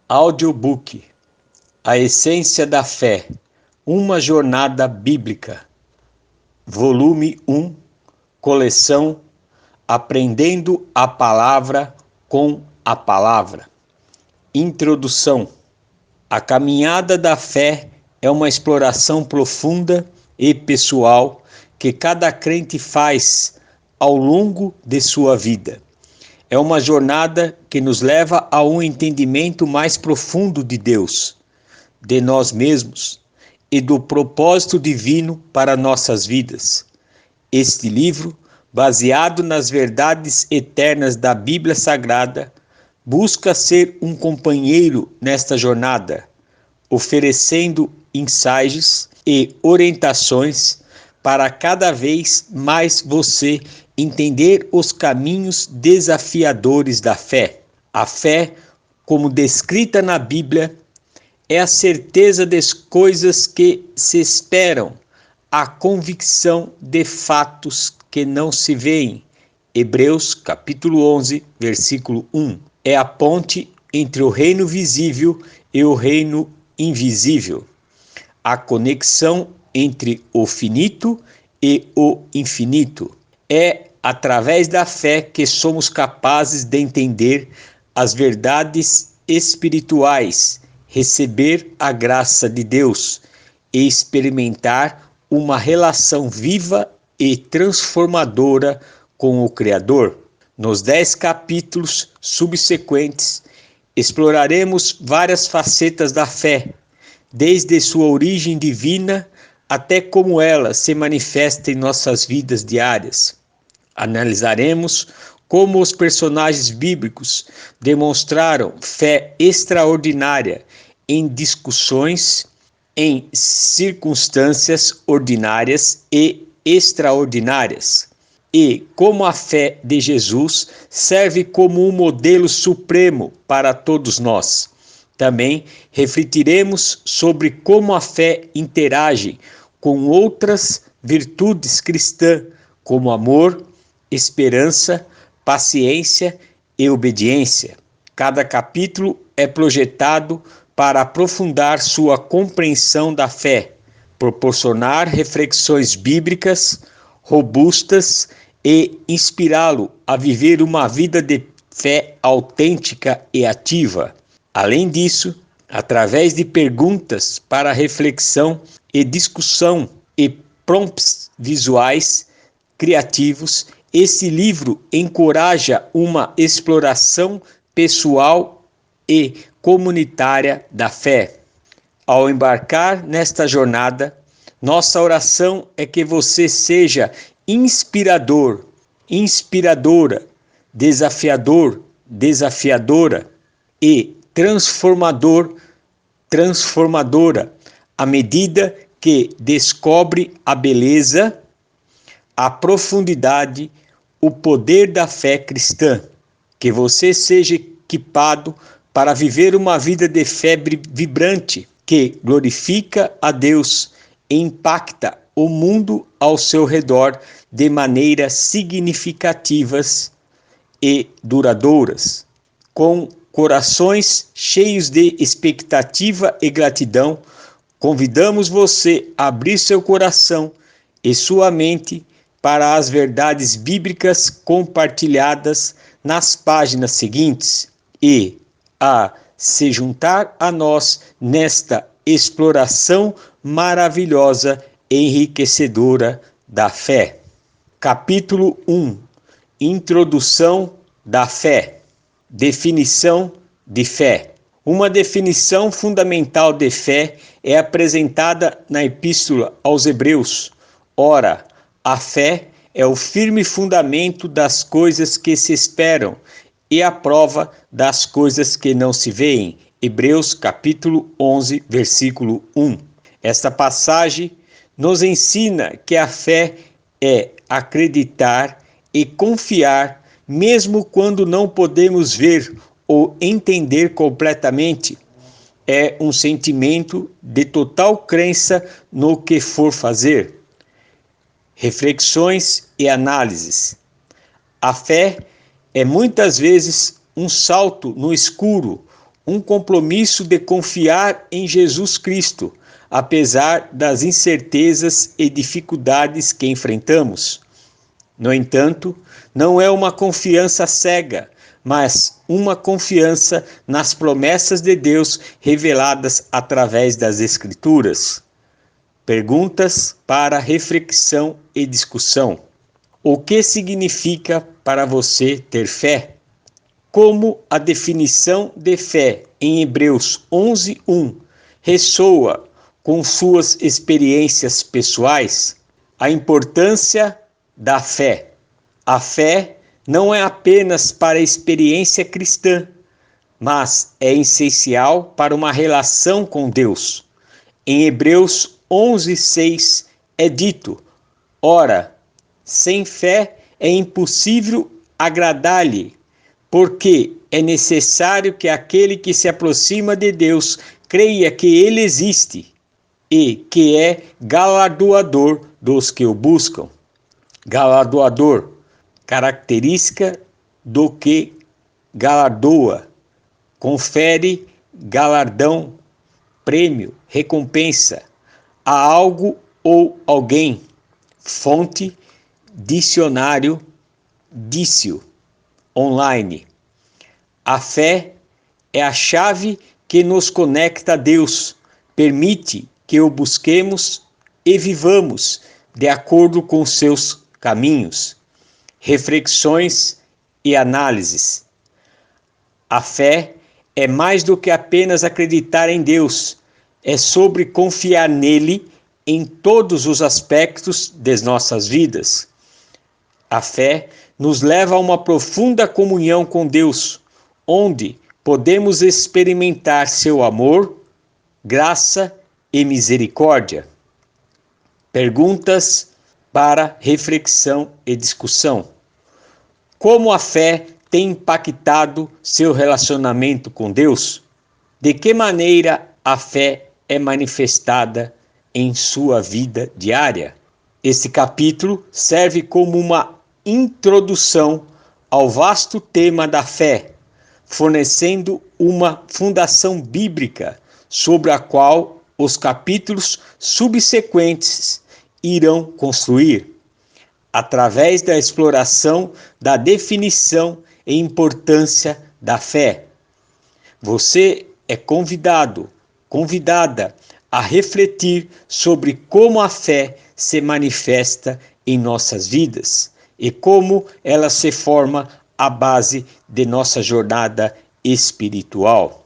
Audiobook A Essência da Fé, uma jornada bíblica, volume 1, coleção Aprendendo a Palavra com a Palavra. Introdução. A caminhada da fé é uma exploração profunda e pessoal que cada crente faz ao longo de sua vida. É uma jornada que nos leva a um entendimento mais profundo de Deus, de nós mesmos e do propósito divino para nossas vidas. Este livro, baseado nas verdades eternas da Bíblia Sagrada, busca ser um companheiro nesta jornada, oferecendo insights e orientações para cada vez mais você entender os caminhos desafiadores da fé. A fé, como descrita na Bíblia, é a certeza das coisas que se esperam, a convicção de fatos que não se veem. Hebreus capítulo 11, versículo 1. É a ponte entre o reino visível e o reino invisível. A conexão entre o finito e o infinito. É através da fé que somos capazes de entender as verdades espirituais, receber a graça de Deus e experimentar uma relação viva e transformadora com o Criador. Nos 10 capítulos subsequentes, exploraremos várias facetas da fé, desde sua origem divina até como ela se manifesta em nossas vidas diárias. Analisaremos como os personagens bíblicos demonstraram fé extraordinária em discussões, em circunstâncias ordinárias e extraordinárias, e como a fé de Jesus serve como um modelo supremo para todos nós. Também refletiremos sobre como a fé interage com outras virtudes cristãs, como amor, esperança, paciência e obediência. Cada capítulo é projetado para aprofundar sua compreensão da fé, proporcionar reflexões bíblicas robustas e inspirá-lo a viver uma vida de fé autêntica e ativa. Além disso, através de perguntas para reflexão e discussão e prompts visuais criativos, esse livro encoraja uma exploração pessoal e comunitária da fé. Ao embarcar nesta jornada, nossa oração é que você seja inspirador, inspiradora, desafiador, desafiadora e transformador, transformadora, à medida que descobre a beleza, a profundidade, o poder da fé cristã. Que você seja equipado para viver uma vida de fé vibrante, que glorifica a Deus e impacta o mundo ao seu redor de maneiras significativas e duradouras. Com corações cheios de expectativa e gratidão, convidamos você a abrir seu coração e sua mente para as verdades bíblicas compartilhadas nas páginas seguintes e a se juntar a nós nesta exploração maravilhosa e enriquecedora da fé. Capítulo 1. Introdução da fé. Definição de fé. Uma definição fundamental de fé é apresentada na Epístola aos Hebreus. Ora, a fé é o firme fundamento das coisas que se esperam e a prova das coisas que não se veem. Hebreus capítulo 11, versículo 1. Esta passagem nos ensina que a fé é acreditar e confiar mesmo quando não podemos ver ou entender completamente. É um sentimento de total crença no que for fazer. Reflexões e análises. A fé é muitas vezes um salto no escuro, um compromisso de confiar em Jesus Cristo, apesar das incertezas e dificuldades que enfrentamos. No entanto, não é uma confiança cega, mas uma confiança nas promessas de Deus reveladas através das Escrituras. Perguntas para reflexão e discussão. O que significa para você ter fé? Como a definição de fé em Hebreus 11:1 ressoa com suas experiências pessoais? A importância da fé. A fé não é apenas para a experiência cristã, mas é essencial para uma relação com Deus. Em Hebreus 11:6 é dito: ora, sem fé é impossível agradar-lhe, porque é necessário que aquele que se aproxima de Deus creia que ele existe e que é galardoador dos que o buscam. Galardoador, característica do que galardoa, confere galardão, prêmio, recompensa a algo ou alguém. Fonte, dicionário, dício, online. A fé é a chave que nos conecta a Deus, permite que o busquemos e vivamos de acordo com seus caminhos. Reflexões e análises. A fé é mais do que apenas acreditar em Deus, é sobre confiar nele em todos os aspectos de nossas vidas. A fé nos leva a uma profunda comunhão com Deus, onde podemos experimentar seu amor, graça e misericórdia. Perguntas para reflexão e discussão. Como a fé tem impactado seu relacionamento com Deus? De que maneira a fé é manifestada em sua vida diária? Este capítulo serve como uma introdução ao vasto tema da fé, fornecendo uma fundação bíblica sobre a qual os capítulos subsequentes irão construir, através da exploração da definição e importância da fé. Você é convidada a refletir sobre como a fé se manifesta em nossas vidas e como ela se forma à base de nossa jornada espiritual.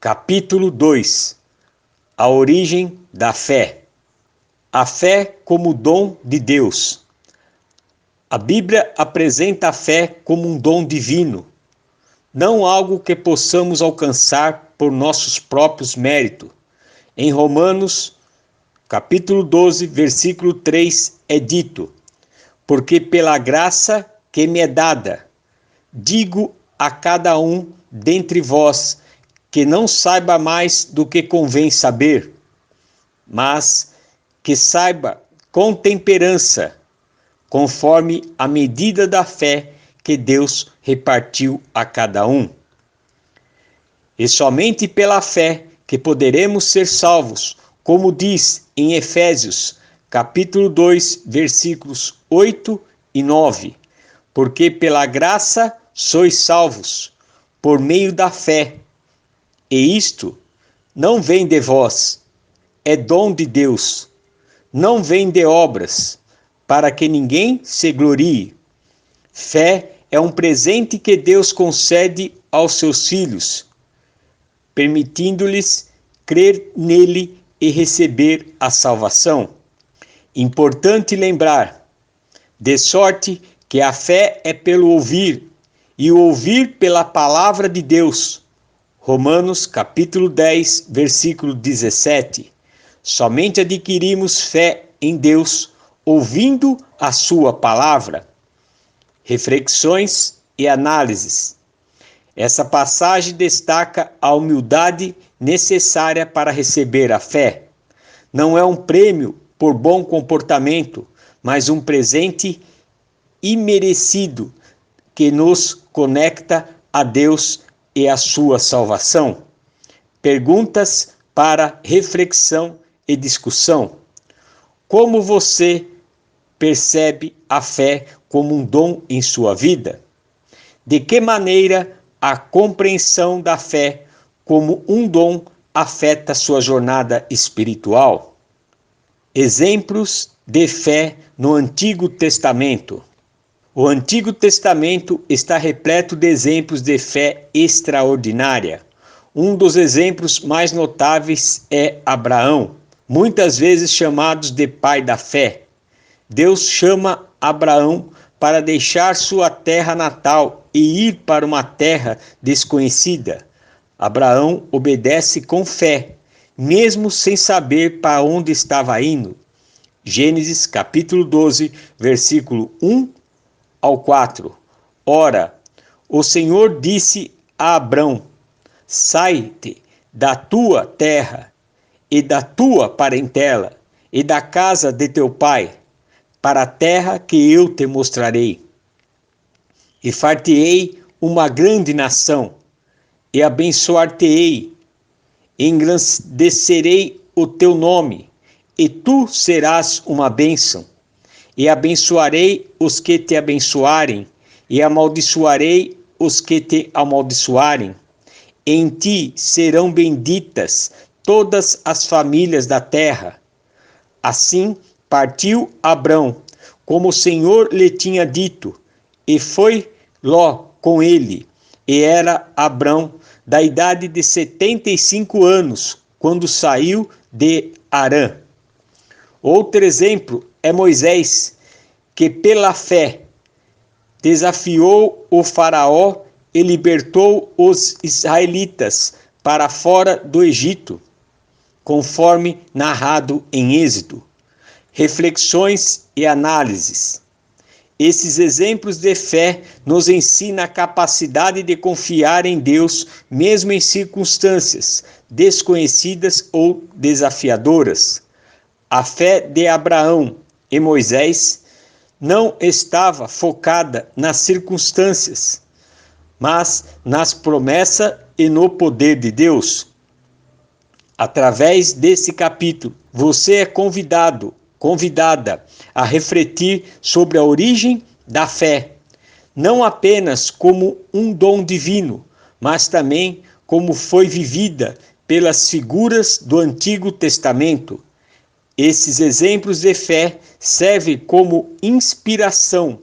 Capítulo 2. A origem da fé. A fé como dom de Deus. A Bíblia apresenta a fé como um dom divino, não algo que possamos alcançar por nossos próprios méritos. Em Romanos, capítulo 12, versículo 3, é dito: porque pela graça que me é dada, digo a cada um dentre vós que não saiba mais do que convém saber, mas que saiba com temperança, conforme a medida da fé que Deus repartiu a cada um. E somente pela fé que poderemos ser salvos, como diz em Efésios, capítulo 2, versículos 8 e 9. Porque pela graça sois salvos, por meio da fé. E isto não vem de vós, é dom de Deus, não vem de obras, para que ninguém se glorie. Fé é um presente que Deus concede aos seus filhos, permitindo-lhes crer nele e receber a salvação. Importante lembrar, de sorte que a fé é pelo ouvir, e o ouvir pela palavra de Deus. Romanos capítulo 10, versículo 17. Somente adquirimos fé em Deus ouvindo a sua palavra. Reflexões e análises. Essa passagem destaca a humildade necessária para receber a fé. Não é um prêmio por bom comportamento, mas um presente imerecido que nos conecta a Deus e a sua salvação? Perguntas para reflexão e discussão. Como você percebe a fé como um dom em sua vida? De que maneira a compreensão da fé como um dom afeta sua jornada espiritual? Exemplos de fé no Antigo Testamento. O Antigo Testamento está repleto de exemplos de fé extraordinária. Um dos exemplos mais notáveis é Abraão, muitas vezes chamado de pai da fé. Deus chama Abraão para deixar sua terra natal e ir para uma terra desconhecida. Abraão obedece com fé, mesmo sem saber para onde estava indo. Gênesis capítulo 12, versículo 1 ao 4. Ora, o Senhor disse a Abrão: sai-te da tua terra e da tua parentela e da casa de teu pai, para a terra que eu te mostrarei. E far-te-ei uma grande nação, e abençoar-te-ei, engrandecerei o teu nome, e tu serás uma bênção. E abençoarei os que te abençoarem, e amaldiçoarei os que te amaldiçoarem. Em ti serão benditas todas as famílias da terra. Assim partiu Abrão, como o Senhor lhe tinha dito, e foi Ló com ele. E era Abrão da idade de 75 anos, quando saiu de Harã. Outro exemplo é Moisés, que pela fé desafiou o faraó e libertou os israelitas para fora do Egito, conforme narrado em Êxodo. Reflexões e análises. Esses exemplos de fé nos ensinam a capacidade de confiar em Deus, mesmo em circunstâncias desconhecidas ou desafiadoras. A fé de Abraão e Moisés não estava focada nas circunstâncias, mas nas promessas e no poder de Deus. Através desse capítulo, você é convidada a refletir sobre a origem da fé, não apenas como um dom divino, mas também como foi vivida pelas figuras do Antigo Testamento. Esses exemplos de fé servem como inspiração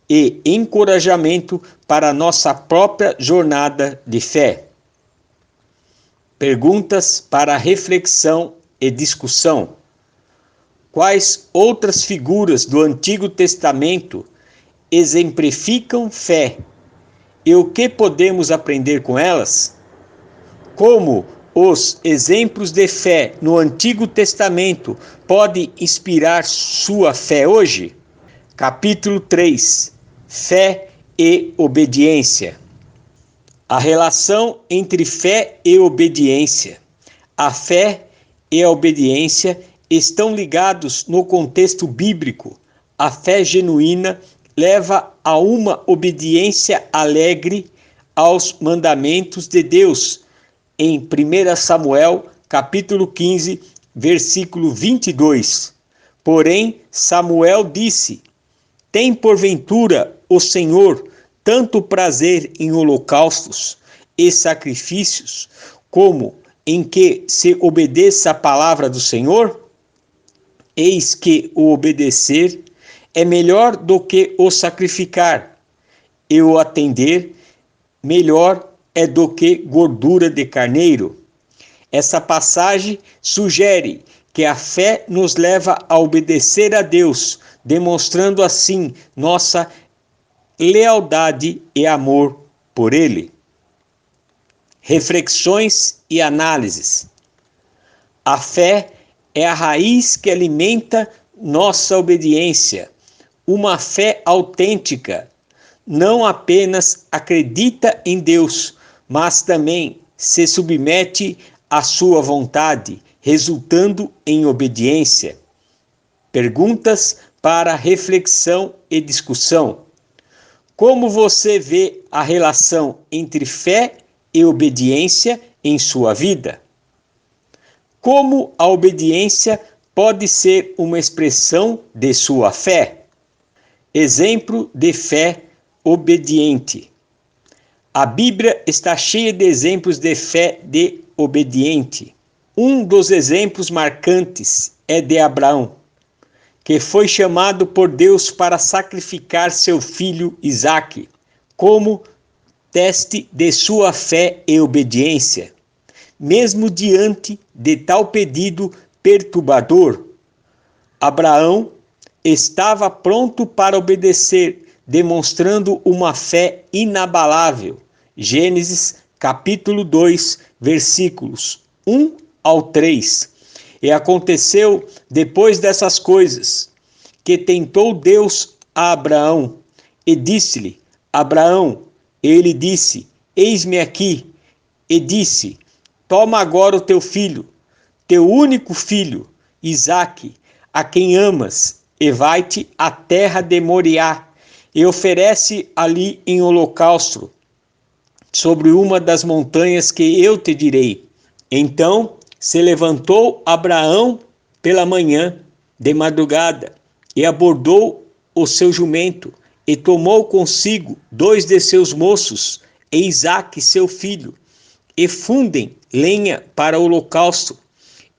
e encorajamento para a nossa própria jornada de fé. Perguntas para reflexão e discussão. Quais outras figuras do Antigo Testamento exemplificam fé? E o que podemos aprender com elas? Como os exemplos de fé no Antigo Testamento podem inspirar sua fé hoje? Capítulo 3. Fé e obediência. A relação entre fé e obediência. A fé e a obediência estão ligados no contexto bíblico. A fé genuína leva a uma obediência alegre aos mandamentos de Deus. Em 1 Samuel, capítulo 15, versículo 22. Porém, Samuel disse: tem porventura o Senhor tanto prazer em holocaustos e sacrifícios, como em que se obedeça a palavra do Senhor? Eis que o obedecer é melhor do que o sacrificar, e o atender melhor é do que gordura de carneiro. Essa passagem sugere que a fé nos leva a obedecer a Deus, demonstrando assim nossa lealdade e amor por Ele. Reflexões e análises. A fé é a raiz que alimenta nossa obediência. Uma fé autêntica não apenas acredita em Deus, mas também se submete à sua vontade, resultando em obediência. Perguntas para reflexão e discussão. Como você vê a relação entre fé e obediência em sua vida. Como a obediência pode ser uma expressão de sua fé? Exemplo de fé obediente. A Bíblia está cheia de exemplos de fé de obediente. Um dos exemplos marcantes é de Abraão, que foi chamado por Deus para sacrificar seu filho Isaque, como teste de sua fé e obediência. Mesmo diante de tal pedido perturbador, Abraão estava pronto para obedecer, demonstrando uma fé inabalável. Gênesis capítulo 2, versículos 1 ao 3. E aconteceu depois dessas coisas, que tentou Deus a Abraão, e disse-lhe: Abraão, ele disse: Eis-me aqui. E disse: Toma agora o teu filho, teu único filho, Isaque, a quem amas, e vai-te à terra de Moriá, e oferece ali em holocausto, sobre uma das montanhas que eu te direi. Então se levantou Abraão pela manhã, de madrugada, e abordou o seu jumento, e tomou consigo 2 de seus moços, e Isaque seu filho, e fundem lenha para o holocausto.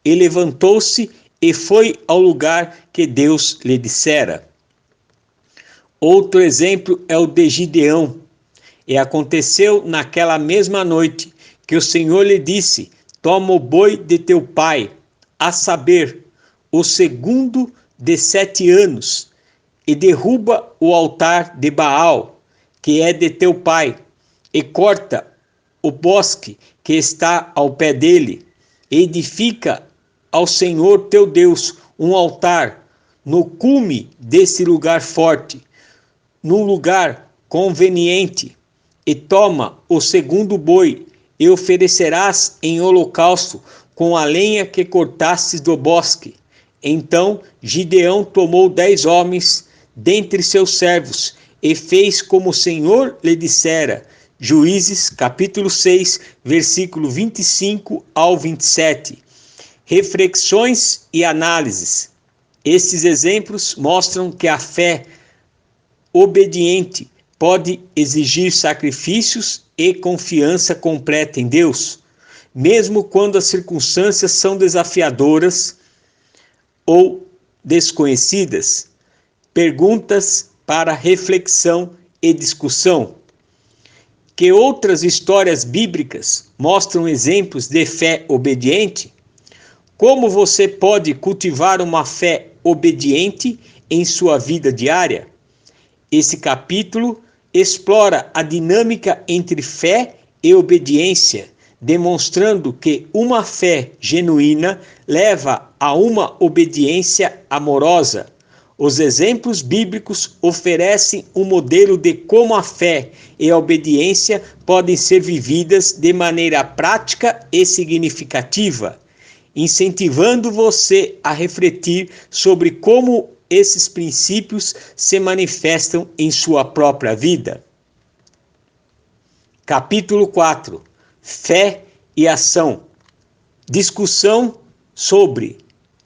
E levantou-se e foi ao lugar que Deus lhe dissera. Outro exemplo é o de Gideão. E aconteceu naquela mesma noite que o Senhor lhe disse: Toma o boi de teu pai, a saber, o segundo de 7 anos, e derruba o altar de Baal, que é de teu pai, e corta o bosque que está ao pé dele, e edifica ao Senhor teu Deus um altar no cume desse lugar forte, num lugar conveniente, e toma o segundo boi, e oferecerás em holocausto com a lenha que cortastes do bosque. Então Gideão tomou 10 homens dentre seus servos, e fez como o Senhor lhe dissera. Juízes capítulo 6, versículo 25 ao 27. Reflexões e análises. Estes exemplos mostram que a fé obediente pode exigir sacrifícios e confiança completa em Deus, mesmo quando as circunstâncias são desafiadoras ou desconhecidas. Perguntas para reflexão e discussão. Que outras histórias bíblicas mostram exemplos de fé obediente? Como você pode cultivar uma fé obediente em sua vida diária? Esse capítulo explora a dinâmica entre fé e obediência, demonstrando que uma fé genuína leva a uma obediência amorosa. Os exemplos bíblicos oferecem um modelo de como a fé e a obediência podem ser vividas de maneira prática e significativa, incentivando você a refletir sobre como esses princípios se manifestam em sua própria vida. Capítulo 4. Fé e ação. Discussão sobre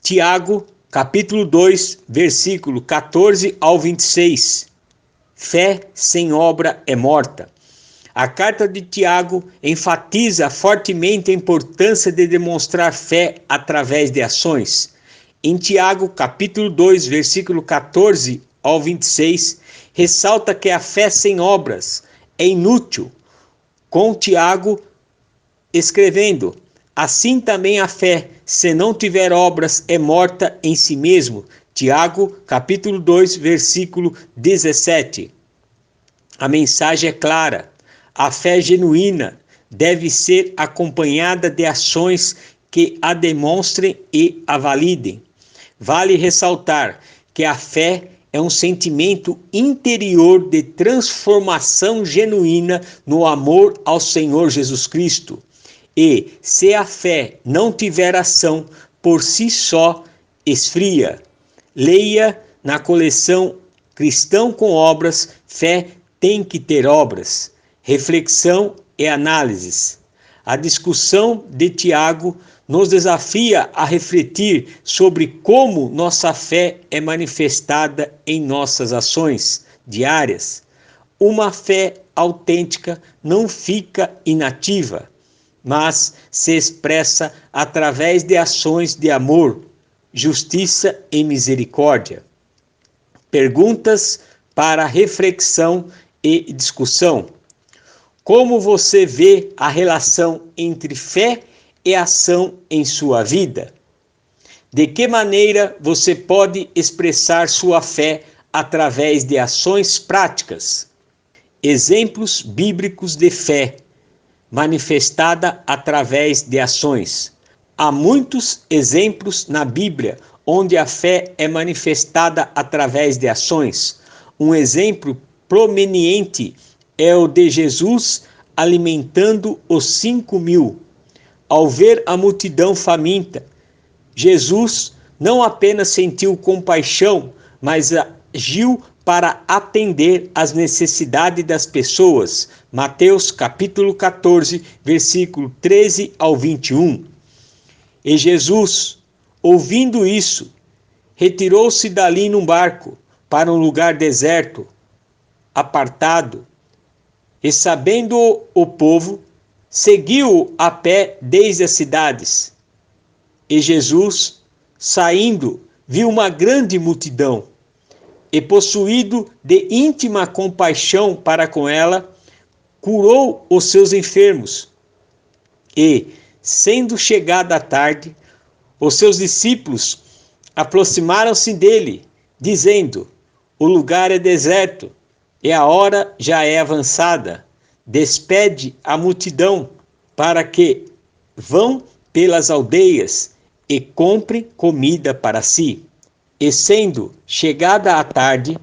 Tiago, capítulo 2, versículo 14 ao 26. Fé sem obra é morta. A carta de Tiago enfatiza fortemente a importância de demonstrar fé através de ações. Em Tiago, capítulo 2, versículo 14 ao 26, ressalta que a fé sem obras é inútil, com Tiago escrevendo: assim também a fé, se não tiver obras, é morta em si mesmo. Tiago, capítulo 2, versículo 17. A mensagem é clara. A fé genuína deve ser acompanhada de ações que a demonstrem e a validem. Vale ressaltar que a fé é um sentimento interior de transformação genuína no amor ao Senhor Jesus Cristo. E, se a fé não tiver ação, por si só esfria. Leia na coleção Cristão com Obras, Fé tem que ter obras. Reflexão e análises. A discussão de Tiago nos desafia a refletir sobre como nossa fé é manifestada em nossas ações diárias. Uma fé autêntica não fica inativa, mas se expressa através de ações de amor, justiça e misericórdia. Perguntas para reflexão e discussão. Como você vê a relação entre fé e ação em sua vida? De que maneira você pode expressar sua fé através de ações práticas? Exemplos bíblicos de fé manifestada através de ações. Há muitos exemplos na Bíblia onde a fé é manifestada através de ações. Um exemplo prominente é o de Jesus alimentando os 5.000. Ao ver a multidão faminta, Jesus não apenas sentiu compaixão, mas agiu para atender às necessidades das pessoas. Mateus capítulo 14, versículo 13 ao 21. E Jesus, ouvindo isso, retirou-se dali num barco para um lugar deserto, apartado, e sabendo o povo, seguiu a pé desde as cidades. E Jesus, saindo, viu uma grande multidão, e possuído de íntima compaixão para com ela, curou os seus enfermos. E, sendo chegada a tarde, os seus discípulos aproximaram-se dele, dizendo: o lugar é deserto, e a hora já é avançada. Despede a multidão, para que vão pelas aldeias e comprem comida para si. E sendo chegada a tarde,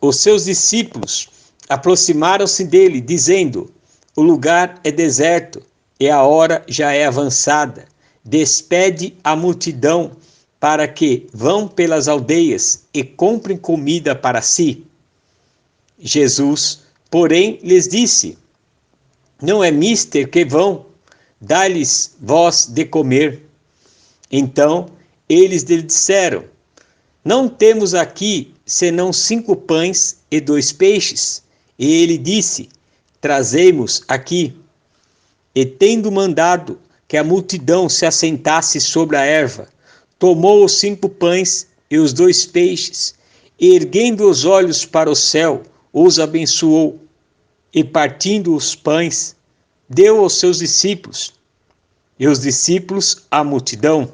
os seus discípulos aproximaram-se dele, dizendo: o lugar é deserto, e a hora já é avançada. Despede a multidão, para que vão pelas aldeias e comprem comida para si. Jesus, porém, lhes disse: não é mister que vão, dá-lhes vós de comer. Então eles lhe disseram: não temos aqui senão 5 pães e 2 peixes. E ele disse: trazei-mos aqui. E tendo mandado que a multidão se assentasse sobre a erva, tomou os 5 pães e os 2 peixes, e erguendo os olhos para o céu, os abençoou, e partindo os pães, deu aos seus discípulos, e os discípulos à multidão.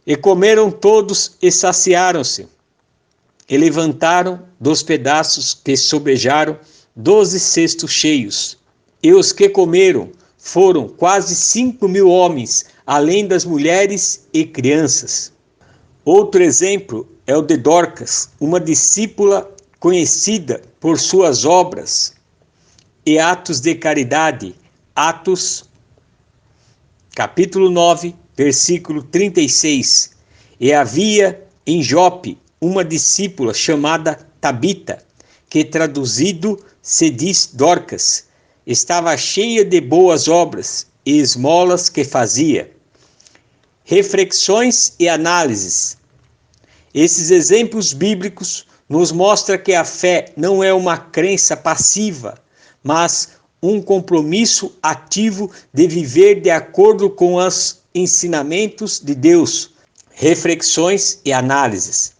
E comeram todos e saciaram-se, e levantaram dos pedaços que sobrejaram 12 cestos cheios. E os que comeram foram quase 5.000 homens, além das mulheres e crianças. Outro exemplo é o de Dorcas, uma discípula conhecida por suas obras e atos de caridade. Atos, capítulo 9, versículo 36. E havia em Jope uma discípula chamada Tabita, que traduzido se diz Dorcas, estava cheia de boas obras e esmolas que fazia. Reflexões e análises. Esses exemplos bíblicos nos mostram que a fé não é uma crença passiva, mas um compromisso ativo de viver de acordo com os ensinamentos de Deus. Reflexões e análises.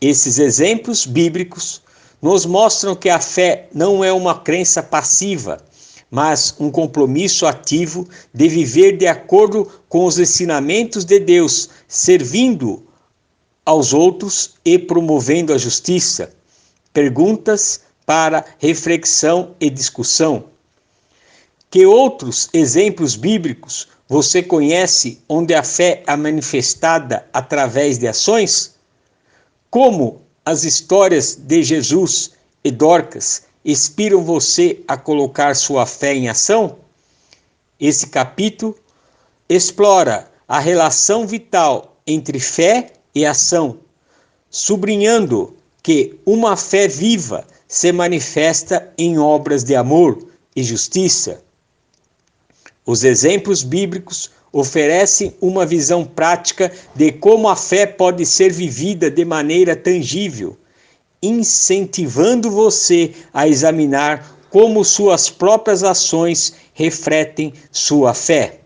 Esses exemplos bíblicos nos mostram que a fé não é uma crença passiva, mas um compromisso ativo de viver de acordo com os ensinamentos de Deus, servindo aos outros e promovendo a justiça. Perguntas para reflexão e discussão. Que outros exemplos bíblicos você conhece onde a fé é manifestada através de ações? Como as histórias de Jesus e Dorcas inspiram você a colocar sua fé em ação? Esse capítulo explora a relação vital entre fé e ação, sublinhando que uma fé viva se manifesta em obras de amor e justiça. Os exemplos bíblicos oferecem uma visão prática de como a fé pode ser vivida de maneira tangível, incentivando você a examinar como suas próprias ações refletem sua fé.